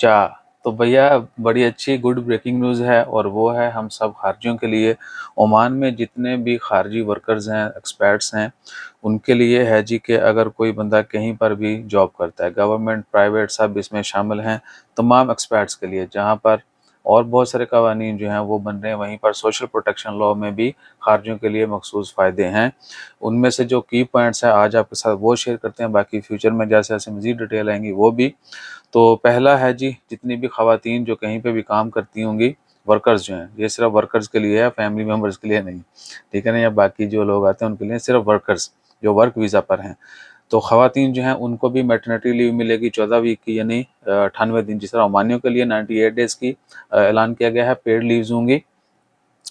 अच्छा, तो भैया बड़ी अच्छी गुड ब्रेकिंग न्यूज़ है और वो है हम सब खारिजियों के लिए। ओमान में जितने भी खारिजी वर्कर्स हैं, एक्सपैट्स हैं, उनके लिए है जी कि अगर कोई बंदा कहीं पर भी जॉब करता है, गवर्नमेंट, प्राइवेट सब इसमें शामिल हैं, तमाम एक्सपैट्स के लिए, जहाँ पर और बहुत सारे कवानीन जो हैं वो बन रहे हैं, वहीं पर सोशल प्रोटेक्शन लॉ में भी खारिजियों के लिए मखसूस फ़ायदे हैं। उनमें से जो की पॉइंट्स हैं आज आपके साथ वो शेयर करते हैं, बाकी फ्यूचर में जैसे-जैसे मज़ीद डिटेल आएँगी वो भी। तो पहला है जी, जितनी भी ख़वातीन जो कहीं पे भी काम करती होंगी, वर्कर्स जो हैं, ये सिर्फ़ वर्कर्स के लिए है, फैमिली मेंबर्स के लिए नहीं, ठीक है ना? या बाकी जो लोग आते हैं उनके लिए, सिर्फ़ वर्कर्स जो वर्क वीज़ा पर हैं। तो ख़वातीन जो हैं उनको भी मैटरनिटी लीव मिलेगी 14 वीक की, यानी 98 दिन, जिस तरह ओमानियों के लिए 98 डेज़ की ऐलान किया गया है, पेड लीव्स होंगी।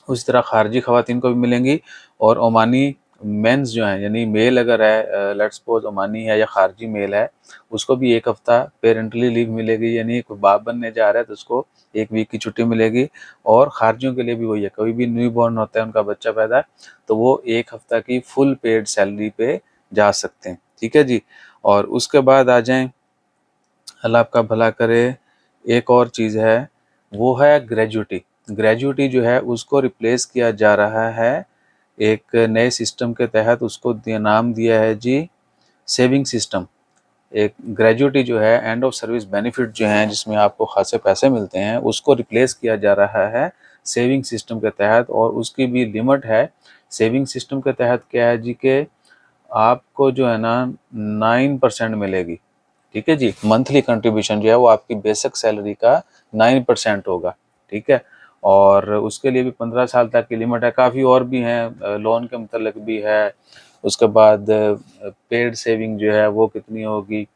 उसी तरह खारजी ख़वातीन को भी मिलेंगी और ओमानी मेंस जो हैं, यानी मेल अगर है, लेट्स सपोज़ ओमानी है या खारजी मेल है, उसको भी 1 हफ़्ता पेरेंटली लीव मिलेगी, यानी कोई बाप बनने जा रहा है तो उसको 1 वीक की छुट्टी मिलेगी। और खारजियों के लिए भी वही है, कोई भी न्यू बॉर्न होता है, उनका बच्चा पैदा है, तो वो 1 हफ़्ता की फुल पेड सैलरी पे जा सकते हैं, ठीक है जी। और उसके बाद आ जाएँ, अल्लाह आपका भला करे, एक और चीज़ है, वो है ग्रेजुटी। ग्रेजुटी जो है उसको रिप्लेस किया जा रहा है एक नए सिस्टम के तहत, उसको नाम दिया है जी सेविंग सिस्टम। एक ग्रेजुटी जो है, एंड ऑफ सर्विस बेनिफिट जो हैं, जिसमें आपको खासे पैसे मिलते हैं, उसको रिप्लेस किया जा रहा है सेविंग सिस्टम के तहत, और उसकी भी लिमिट है। सेविंग सिस्टम के तहत क्या है जी कि आपको जो है ना 9% मिलेगी, ठीक है जी। मंथली कंट्रीब्यूशन जो है वो आपकी बेसिक सैलरी का 9% होगा, ठीक है। और उसके लिए भी 15 साल तक की लिमिट है। काफ़ी और भी हैं, लोन के मतलब भी है। उसके बाद पेड सेविंग जो है वो कितनी होगी,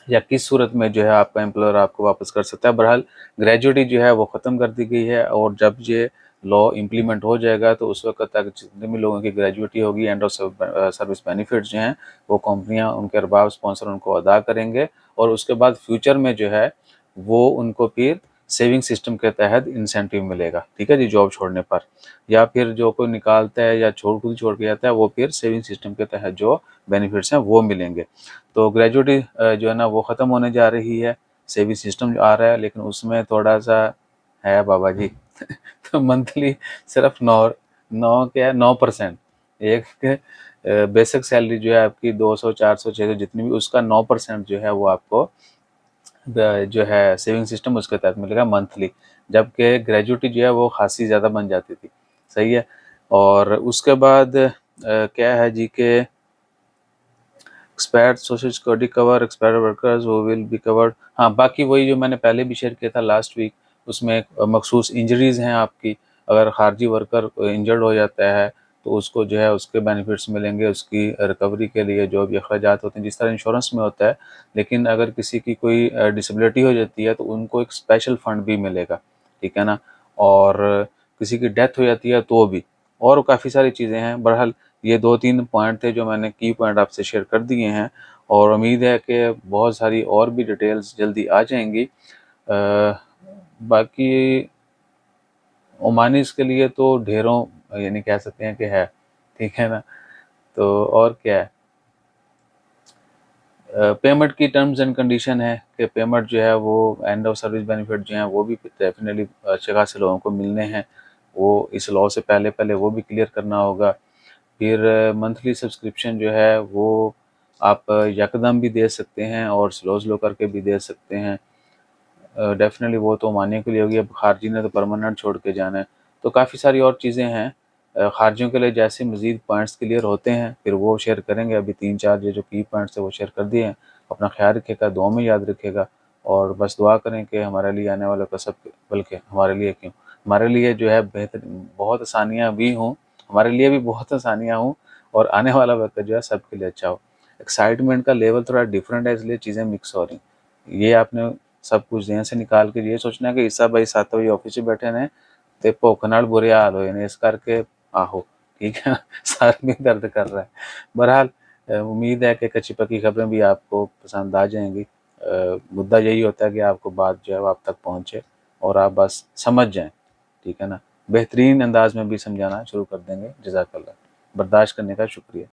या किस सूरत में जो है आपका एम्प्लॉयर आपको वापस कर सकता है। बहरहाल ग्रेजुटी जो है वो ख़त्म कर दी गई है, और जब ये लॉ इम्प्लीमेंट हो जाएगा तो उस वक्त तक जितने भी लोगों की ग्रेजुटी होगी, एंड ऑफ सर्विस बेनिफिट्स जो हैं वो कंपनियां, उनके अरबाब स्पॉन्सर उनको अदा करेंगे। और उसके बाद फ्यूचर में जो है वो उनको फिर सेविंग सिस्टम के तहत इंसेंटिव मिलेगा, ठीक है जी, जॉब छोड़ने पर। या फिर जो कोई निकालता है या खुद छोड़ के जाता है, वो फिर सेविंग सिस्टम के तहत जो बेनिफिट्स हैं वो मिलेंगे। तो ग्रेजुटी जो है ना वो ख़त्म होने जा रही है। सेविंग सिस्टम जो आ रहा है, लेकिन उसमें थोड़ा-सा है बाबा जी। तो मंथली सिर्फ 9 क्या है, 9%। एक बेसिक सैलरी जो है आपकी 200, 400, 600 जितनी भी, उसका 9% जो है वो आपको जो है सेविंग सिस्टम उसके तहत मिलेगा मंथली। जबकि ग्रेजुटी जो है वो खासी ज़्यादा बन जाती थी, सही है। और उसके बाद क्या है जी कि expired social security cover, expired workers वो विल बी कवर्ड। हाँ, बाकी वही जो मैंने पहले भी शेयर किया था लास्ट वीक, उसमें मखसूस इंजरीज़ हैं आपकी। अगर खारजी वर्कर इंजर्ड हो जाता है तो उसको जो है उसके बेनिफिट्स मिलेंगे, उसकी रिकवरी के लिए जो भी अखराजात होते हैं, जिस तरह इंश्योरेंस में होता है। लेकिन अगर किसी की कोई डिसेबिलिटी हो जाती है तो उनको एक स्पेशल फंड भी मिलेगा, ठीक है ना। और किसी की डेथ हो जाती है तो भी, और काफ़ी सारी चीज़ें हैं। बहरहाल ये 2-3 पॉइंट थे जो मैंने की पॉइंट आपसे शेयर कर दिए हैं, और उम्मीद है कि बहुत सारी और भी डिटेल्स जल्दी आ जाएँगी। बाकी ओमानीज़ के लिए तो ढेरों, यानी कह सकते हैं कि है, ठीक है ना। तो और क्या है, पेमेंट की टर्म्स एंड कंडीशन है कि पेमेंट जो है वो एंड ऑफ सर्विस बेनिफिट जो हैं वो भी डेफिनेटली अच्छे खासे लोगों को मिलने हैं। वो इस लॉ से पहले पहले वो भी क्लियर करना होगा। फिर मंथली सब्सक्रिप्शन जो है वो आप यकदम भी दे सकते हैं और स्लो स्लो करके भी दे सकते हैं। डेफ़िनेटली वो तो मानने के लिए होगी, अब खारजी ने तो परमानेंट छोड़ के जाना है। तो काफ़ी सारी और चीज़ें हैं। खारजियों के लिए जैसे मज़ीद पॉइंट्स क्लियर होते हैं फिर वो शेयर करेंगे। अभी 3-4 ये जो की पॉइंट्स थे वो शेयर कर दिए हैं। अपना ख़्याल रखिएगा, दुआ में याद रखिएगा, और बस दुआ करें कि हमारे लिए आने वाला कसब, बल्कि हमारे लिए क्यों, हमारे लिए जो है बेहतर बहुत आसानियाँ भी हों, हमारे लिए भी बहुत आसानियाँ हों, और आने वाला वक़्त जो है सबके लिए अच्छा हो। एक्साइटमेंट का लेवल थोड़ा डिफरेंट है, इसलिए चीज़ें मिक्स हो रही। ये आपने सब कुछ ज़हन से निकाल के ये सोचना है कि ईसा भाई 7 बजे ऑफिस 'ਚ बैठे ने ते भुख नाल बुरे हाल होए ने, इस करके आहो, ठीक है। सर भी दर्द कर रहा है। बहरहाल उम्मीद है कि कच्ची पक्की खबरें भी आपको पसंद आ जाएँगी। मुद्दा यही होता है कि आपको बात जो है वो आप तक पहुँचे और आप बस समझ जाएँ, ठीक है ना। बेहतरीन अंदाज़ में भी समझाना शुरू कर देंगे। जज़ाकल्लाह। बर्दाश्त करने का शुक्रिया।